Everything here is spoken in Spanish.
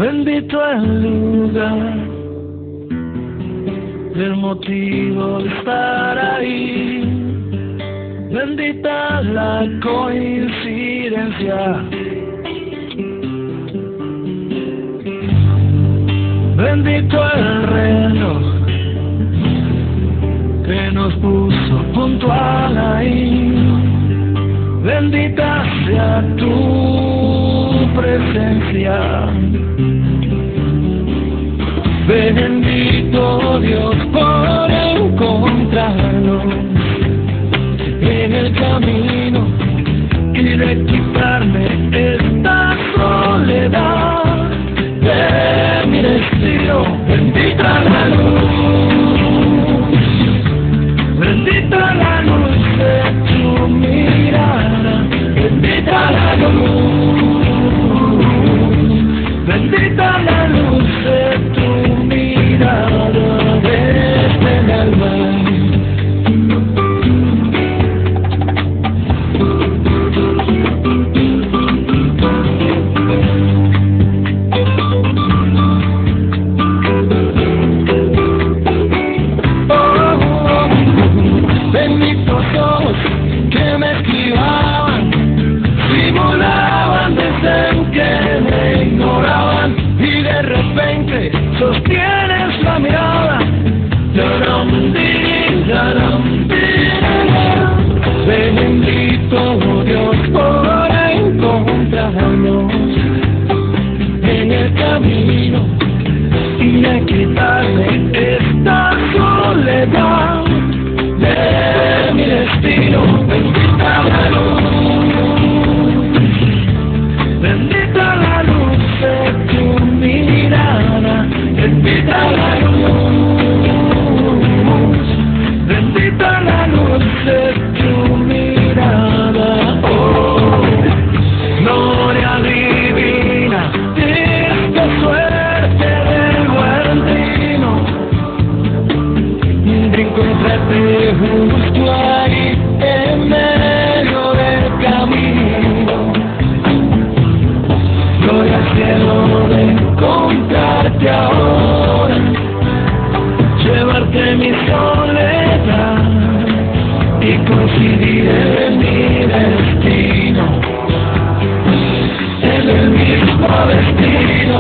Bendito el lugar, el motivo de estar ahí. Bendita la coincidencia. Bendito el reloj que nos puso puntual ahí. Bendita sea tu presencia. Bendito Dios por encontrarnos en el camino y de quitarme esta soledad de mi destino. Bendita la luz, bendita la luz de tu mirada, bendita la luz, bendita la luz de tu mirada desde el alma. Sostienes la mirada, bendito Dios por encontrarnos en el camino y de quitarme esta soledad de mi destino. Bendita la luz, bendita la luz de tu mirada, bendita la luz, bendita la luz de tu mirada. Oh, gloria divina, esta suerte del buen vino, de encontrarte justo ahí en medio del camino. Gloria al cielo de encontrarte ahora, llevarte mi soledad y coincidir en mi destino, en el mismo destino.